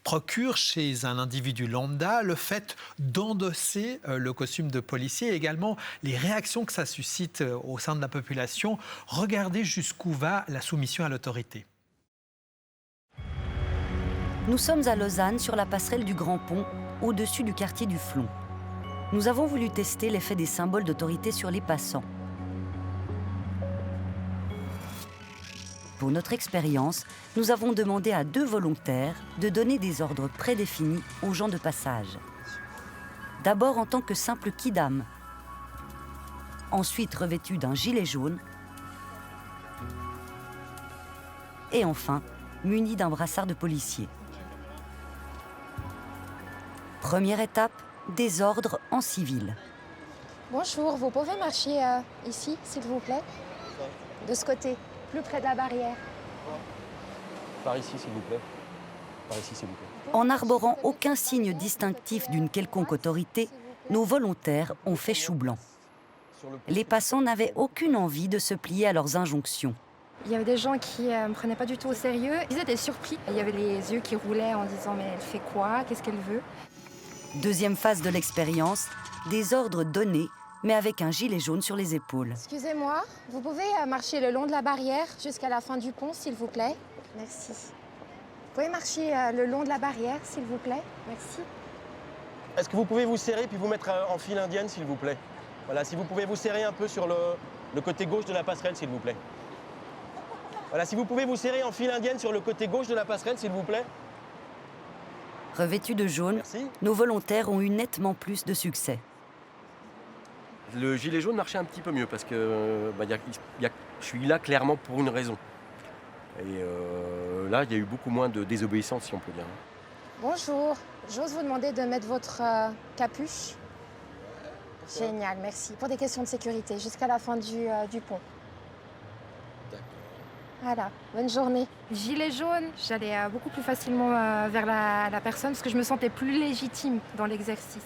procure chez un individu lambda, le fait d'endosser le costume de policier et également les réactions que ça suscite au sein de la population. Regardez jusqu'où va la soumission à l'autorité. Nous sommes à Lausanne, sur la passerelle du Grand Pont, au-dessus du quartier du Flon. Nous avons voulu tester l'effet des symboles d'autorité sur les passants. Pour notre expérience, nous avons demandé à 2 volontaires de donner des ordres prédéfinis aux gens de passage. D'abord en tant que simple kidam, ensuite revêtu d'un gilet jaune, et enfin muni d'un brassard de policier. Première étape, des ordres en civil. Bonjour, vous pouvez marcher ici, s'il vous plaît? De ce côté, plus près de la barrière. Par ici, s'il vous plaît. Par ici, s'il vous plaît. En n'arborant aucun signe distinctif d'une quelconque autorité, nos volontaires ont fait chou blanc. Les passants n'avaient aucune envie de se plier à leurs injonctions. Il y avait des gens qui ne me prenaient pas du tout au sérieux. Ils étaient surpris. Il y avait les yeux qui roulaient en disant « mais elle fait quoi? Qu'est-ce qu'elle veut ?» Deuxième phase de l'expérience, des ordres donnés, mais avec un gilet jaune sur les épaules. Excusez-moi, vous pouvez marcher le long de la barrière jusqu'à la fin du pont, s'il vous plaît? Merci. Vous pouvez marcher le long de la barrière, s'il vous plaît? Merci. Est-ce que vous pouvez vous serrer puis vous mettre en file indienne, s'il vous plaît? Voilà, si vous pouvez vous serrer un peu sur le côté gauche de la passerelle, s'il vous plaît. Voilà, si vous pouvez vous serrer en file indienne sur le côté gauche de la passerelle, s'il vous plaît. Revêtus de jaune, Merci. nos volontaires ont eu nettement plus de succès. Le gilet jaune marchait un petit peu mieux parce que je suis là clairement pour une raison. Et là, il y a eu beaucoup moins de désobéissance, si on peut dire. Bonjour, j'ose vous demander de mettre votre capuche. Génial, merci. Pour des questions de sécurité, jusqu'à la fin du pont. Voilà, bonne journée. Gilet jaune, j'allais beaucoup plus facilement vers la personne parce que je me sentais plus légitime dans l'exercice.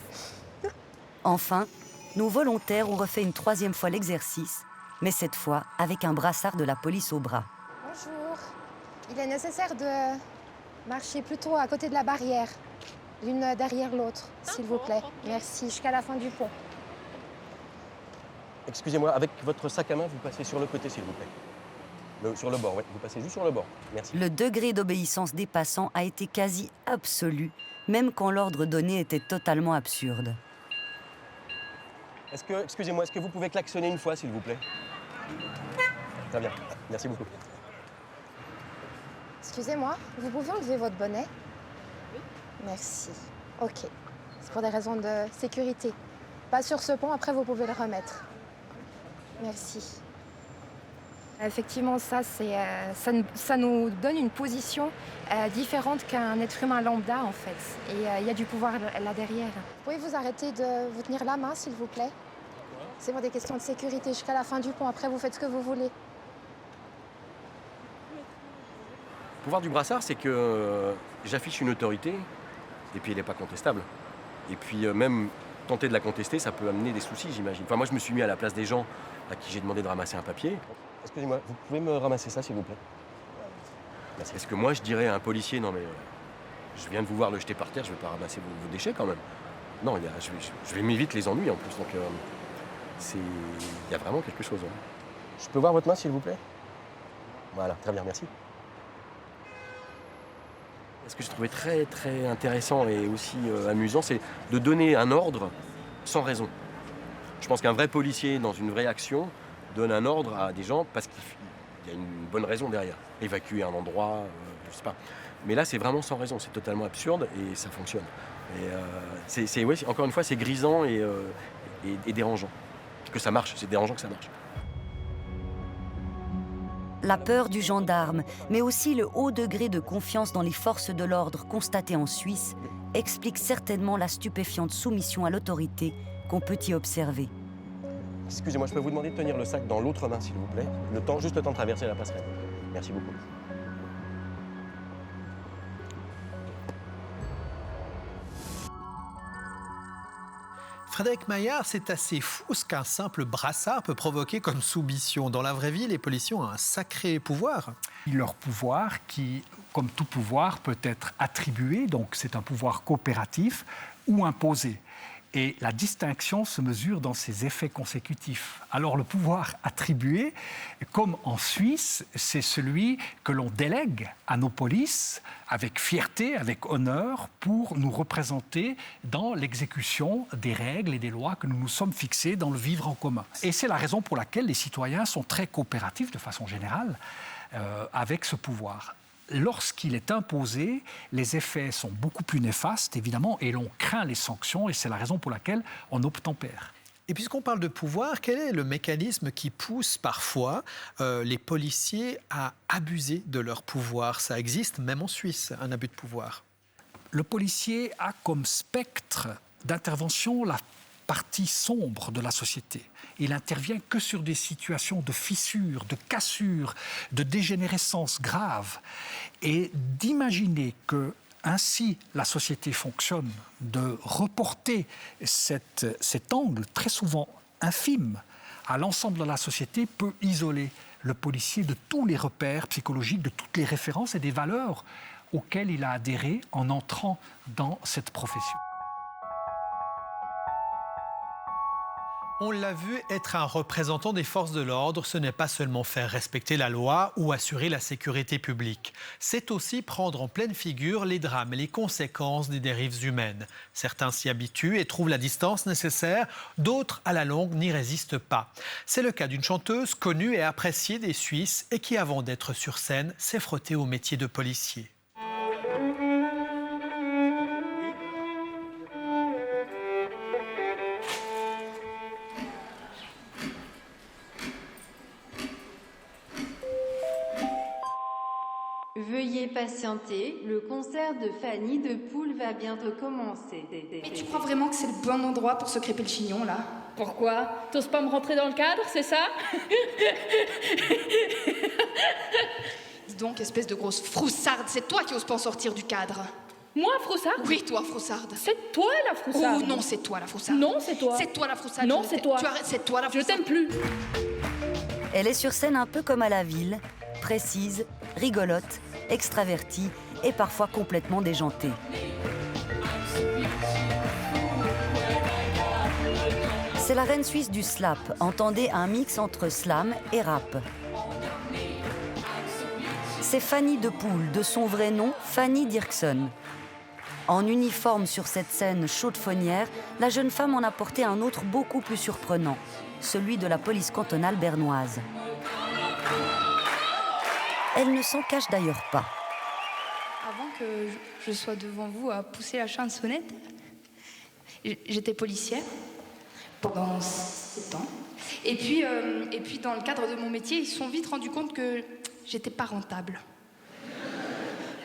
Enfin, nos volontaires ont refait une 3e fois l'exercice, mais cette fois avec un brassard de la police au bras. Bonjour, il est nécessaire de marcher plutôt à côté de la barrière. l'une derrière l'autre, s'il vous plaît. Merci, jusqu'à la fin du pont. Excusez-moi, avec votre sac à main, vous passez sur le côté, s'il vous plaît. Sur le bord, oui. Vous passez juste sur le bord. Merci. Le degré d'obéissance des passants a été quasi absolu, même quand l'ordre donné était totalement absurde. Excusez-moi, est-ce que vous pouvez klaxonner une fois, s'il vous plaît? Très bien, merci beaucoup. Excusez-moi, vous pouvez enlever votre bonnet? Oui. Merci. Ok. C'est pour des raisons de sécurité. Pas sur ce pont, après vous pouvez le remettre. Merci. Effectivement, ça nous donne une position différente qu'un être humain lambda, en fait. Et il y a du pouvoir là derrière. Pouvez vous arrêter de vous tenir la main, s'il vous plaît? C'est pour des questions de sécurité jusqu'à la fin du pont. Après, vous faites ce que vous voulez. Le pouvoir du brassard, c'est que j'affiche une autorité, et puis elle n'est pas contestable. Et puis même tenter de la contester, ça peut amener des soucis, j'imagine. Enfin, moi, je me suis mis à la place des gens à qui j'ai demandé de ramasser un papier. Excusez-moi, vous pouvez me ramasser ça, s'il vous plaît? Merci. Est-ce que moi, je dirais à un policier, non mais je viens de vous voir le jeter par terre, je ne vais pas ramasser vos déchets quand même. Non, je vais m'éviter les ennuis en plus, donc il y a vraiment quelque chose. Hein. Je peux voir votre main, s'il vous plaît? Voilà, très bien, merci. Ce que j'ai trouvé très très intéressant et aussi amusant, c'est de donner un ordre sans raison. Je pense qu'un vrai policier, dans une vraie action, donne un ordre à des gens parce qu'il y a une bonne raison derrière. Évacuer un endroit, je sais pas. Mais là, c'est vraiment sans raison, c'est totalement absurde et ça fonctionne. Et ouais, encore une fois, c'est grisant et dérangeant. Que ça marche, c'est dérangeant que ça marche. La peur du gendarme, mais aussi le haut degré de confiance dans les forces de l'ordre constaté en Suisse, explique certainement la stupéfiante soumission à l'autorité qu'on peut y observer. Excusez-moi, je peux vous demander de tenir le sac dans l'autre main, s'il vous plaît? Juste le temps de traverser la passerelle. Merci beaucoup. Frédéric Maillard, c'est assez fou ce qu'un simple brassard peut provoquer comme soumission. Dans la vraie vie, les policiers ont un sacré pouvoir. Leur pouvoir qui, comme tout pouvoir, peut être attribué, donc c'est un pouvoir coopératif, ou imposé. Et la distinction se mesure dans ses effets consécutifs. Alors le pouvoir attribué, comme en Suisse, c'est celui que l'on délègue à nos polices avec fierté, avec honneur, pour nous représenter dans l'exécution des règles et des lois que nous nous sommes fixées dans le vivre en commun. Et c'est la raison pour laquelle les citoyens sont très coopératifs de façon générale avec ce pouvoir. Lorsqu'il est imposé, les effets sont beaucoup plus néfastes, évidemment, et l'on craint les sanctions, et c'est la raison pour laquelle on obtempère. Et puisqu'on parle de pouvoir, quel est le mécanisme qui pousse parfois les policiers à abuser de leur pouvoir? Ça existe même en Suisse, un abus de pouvoir. Le policier a comme spectre d'intervention la partie sombre de la société. Il n'intervient que sur des situations de fissures, de cassures, de dégénérescence grave. Et d'imaginer que ainsi la société fonctionne, de reporter cet angle très souvent infime à l'ensemble de la société peut isoler le policier de tous les repères psychologiques, de toutes les références et des valeurs auxquelles il a adhéré en entrant dans cette profession. On l'a vu, être un représentant des forces de l'ordre, ce n'est pas seulement faire respecter la loi ou assurer la sécurité publique. C'est aussi prendre en pleine figure les drames et les conséquences des dérives humaines. Certains s'y habituent et trouvent la distance nécessaire, d'autres, à la longue, n'y résistent pas. C'est le cas d'une chanteuse connue et appréciée des Suisses et qui, avant d'être sur scène, s'est frottée au métier de policier. Veuillez patienter, le concert de Fanny de Poule va bientôt commencer. Mais tu crois vraiment que c'est le bon endroit pour se crêper le chignon, là? Pourquoi? T'oses pas me rentrer dans le cadre, c'est ça? Dis donc, espèce de grosse froussarde, c'est toi qui oses pas en sortir du cadre. Moi, froussarde? Oui, toi, froussarde. C'est toi, la froussarde. Oh non, c'est toi, la froussarde. Non, c'est toi. C'est toi, la froussarde. Non, c'est toi. Tu arrêtes, c'est toi, la froussarde. Je t'aime plus. Elle est sur scène un peu comme à la ville, précise, rigolote, extravertie et parfois complètement déjantée. C'est la reine suisse du slap, entendez un mix entre slam et rap. C'est Fanny de Poel, de son vrai nom, Fanny Dirksen. En uniforme sur cette scène chaude-faunière, la jeune femme en a porté un autre beaucoup plus surprenant, celui de la police cantonale bernoise. Elle ne s'en cache d'ailleurs pas. Avant que je sois devant vous à pousser la chansonnette, j'étais policière pendant 7 ans. Et puis dans le cadre de mon métier, ils se sont vite rendus compte que j'étais pas rentable.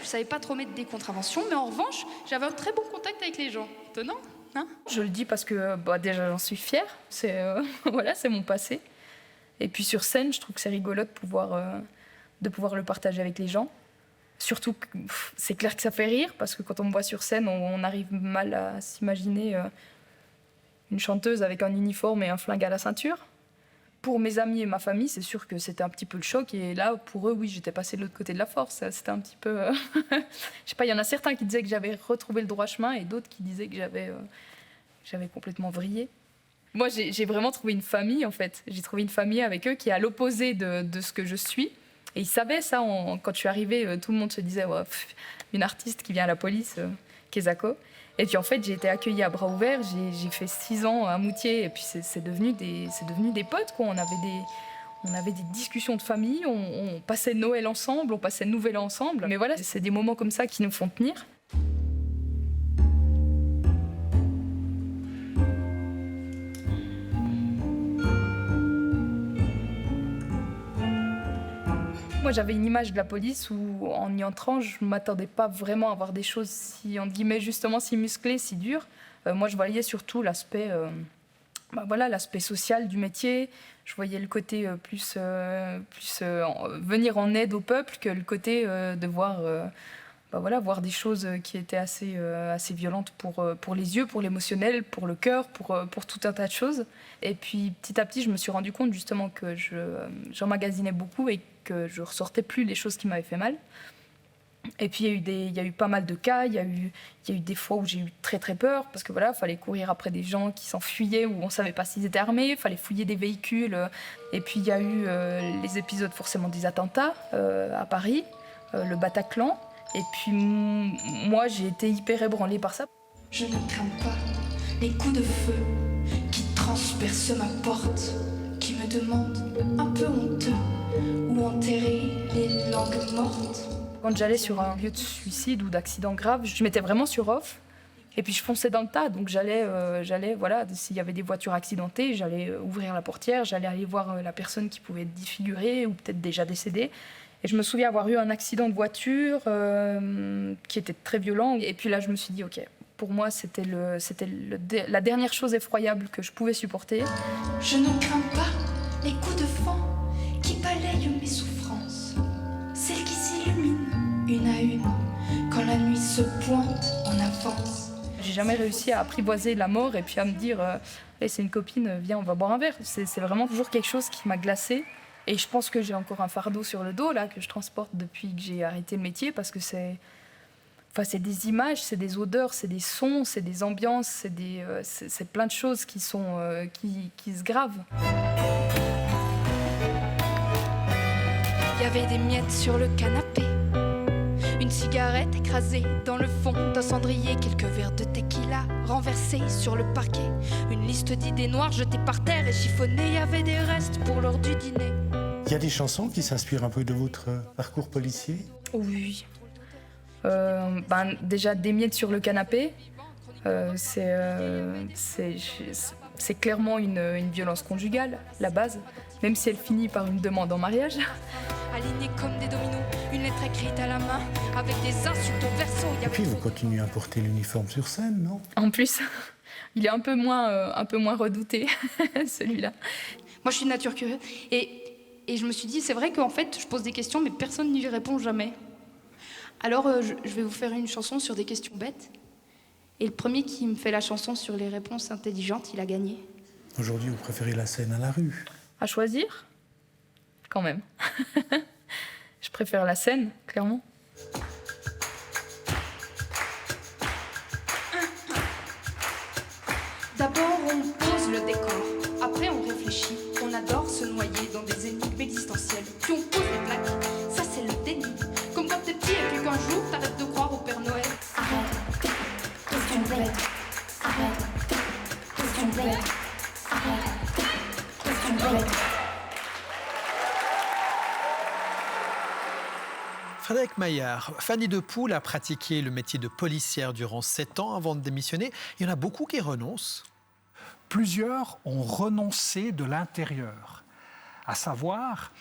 Je savais pas trop mettre des contraventions, mais en revanche, j'avais un très bon contact avec les gens. Étonnant, hein? Je le dis parce que déjà j'en suis fière, c'est voilà, c'est mon passé. Et puis sur scène, je trouve que c'est rigolo de pouvoir le partager avec les gens. Surtout, c'est clair que ça fait rire, parce que quand on me voit sur scène, on arrive mal à s'imaginer une chanteuse avec un uniforme et un flingue à la ceinture. Pour mes amis et ma famille, c'est sûr que c'était un petit peu le choc. Et là, pour eux, oui, j'étais passée de l'autre côté de la force. C'était un petit peu... Je sais pas, il y en a certains qui disaient que j'avais retrouvé le droit chemin et d'autres qui disaient que j'avais complètement vrillé. Moi, j'ai vraiment trouvé une famille, en fait. J'ai trouvé une famille avec eux qui est à l'opposé de ce que je suis. Et ils savaient ça. Quand je suis arrivée, tout le monde se disait ouais, une artiste qui vient à la police, Kezako. Et puis en fait, j'ai été accueillie à bras ouverts. J'ai fait 6 ans à Moutier. Et puis c'est devenu des potes, quoi. On avait des discussions de famille. On passait Noël ensemble, on passait Nouvel An ensemble. Mais voilà, c'est des moments comme ça qui nous font tenir. Moi, j'avais une image de la police où, en y entrant, je ne m'attendais pas vraiment à voir des choses si, entre guillemets, justement, si musclées, si dures. Moi, je voyais surtout l'aspect l'aspect social du métier. Je voyais le côté plus venir en aide au peuple que le côté de voir des choses qui étaient assez violentes pour les yeux, pour l'émotionnel, pour le cœur, pour tout un tas de choses. Et puis, petit à petit, je me suis rendu compte, justement, que j'emmagasinais beaucoup et que je ressortais plus les choses qui m'avaient fait mal. Et puis il y a eu pas mal de cas, il y a eu des fois où j'ai eu très très peur, parce que voilà, fallait courir après des gens qui s'enfuyaient, où on savait pas s'ils étaient armés, fallait fouiller des véhicules. Et puis il y a eu les épisodes forcément des attentats à Paris, le Bataclan. Et puis moi, j'ai été hyper ébranlée par ça. Je ne crains pas les coups de feu qui transpercent ma porte, qui me demandent, un peu honteux, où enterrer les langues mortes. Quand j'allais sur un lieu de suicide ou d'accident grave, je mettais vraiment sur off. Et puis je fonçais dans le tas. Donc j'allais s'il y avait des voitures accidentées, j'allais ouvrir la portière, j'allais aller voir la personne qui pouvait être défigurée ou peut-être déjà décédée. Et je me souviens avoir eu un accident de voiture qui était très violent. Et puis là, je me suis dit, OK, pour moi, c'était la dernière chose effroyable que je pouvais supporter. Je ne crains pas les coups de vent qui balayent mes souffrances, celles qui s'illuminent une à une quand la nuit se pointe en avance. J'ai jamais réussi à apprivoiser la mort et puis à me dire hey, c'est une copine, viens, on va boire un verre. C'est vraiment toujours quelque chose qui m'a glacée. Et je pense que j'ai encore un fardeau sur le dos là, que je transporte depuis que j'ai arrêté le métier, parce que c'est des images, c'est des odeurs, c'est des sons, c'est des ambiances, c'est plein de choses qui se gravent. Il y avait des miettes sur le canapé, une cigarette écrasée dans le fond d'un cendrier, quelques verres de tequila renversés sur le parquet, une liste d'idées noires jetées par terre et chiffonnées. Il y avait des restes pour l'heure du dîner. Il y a des chansons qui s'inspirent un peu de votre parcours policier? Oui. Déjà, des miettes sur le canapé, c'est clairement une violence conjugale, la base, même si elle finit par une demande en mariage. Alignés comme des dominos, une lettre écrite à la main, avec des insultes au verso. Et puis vous continuez à porter l'uniforme sur scène, non? En plus, il est un peu moins redouté, celui-là. Moi, je suis de nature curieuse, et je me suis dit, c'est vrai qu'en fait, je pose des questions, mais personne n'y répond jamais. Alors, je vais vous faire une chanson sur des questions bêtes. Et le premier qui me fait la chanson sur les réponses intelligentes, il a gagné. Aujourd'hui, vous préférez la scène à la rue? À choisir? Quand même. Je préfère la scène, clairement. D'abord, on pose pose le décor. Après on réfléchit, on adore se noyer dans des énigmes existentielles. Puis on pose les plaques, ça c'est le déni. Comme quand t'es petit et puis qu'un jour t'arrêtes de croire au Père Noël. Arrête, qu'est-ce que tu me plais? Arrête, qu'est-ce que tu me plais? Arrête, qu'est-ce que tu me plais? Frédéric Maillard, Fanny de Pool a pratiqué le métier de policière durant 7 ans avant de démissionner. Il y en a beaucoup qui renoncent. Plusieurs ont renoncé de l'intérieur. À savoir,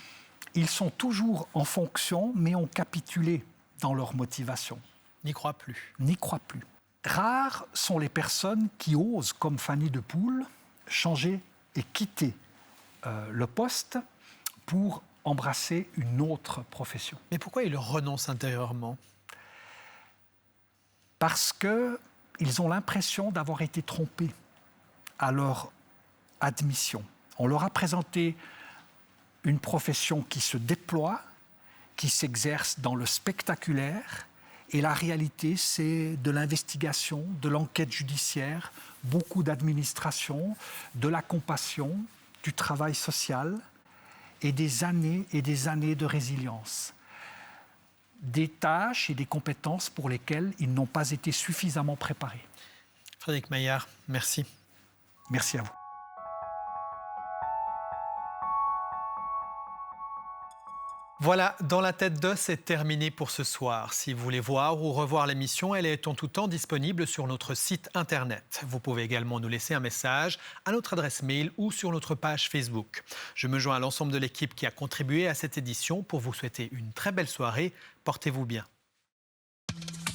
ils sont toujours en fonction, mais ont capitulé dans leur motivation. N'y croient plus. N'y croient plus. Rares sont les personnes qui osent, comme Fanny de Pool, changer et quitter le poste pour embrasser une autre profession. Mais pourquoi ils renoncent intérieurement? Parce qu'ils ont l'impression d'avoir été trompés à leur admission. On leur a présenté une profession qui se déploie, qui s'exerce dans le spectaculaire, et la réalité, c'est de l'investigation, de l'enquête judiciaire, beaucoup d'administration, de la compassion, du travail social, et des années de résilience. Des tâches et des compétences pour lesquelles ils n'ont pas été suffisamment préparés. Frédéric Maillard, merci. Merci à vous. Voilà, Dans la tête d'os, c'est terminé pour ce soir. Si vous voulez voir ou revoir l'émission, elle est en tout temps disponible sur notre site internet. Vous pouvez également nous laisser un message à notre adresse mail ou sur notre page Facebook. Je me joins à l'ensemble de l'équipe qui a contribué à cette édition pour vous souhaiter une très belle soirée. Portez-vous bien.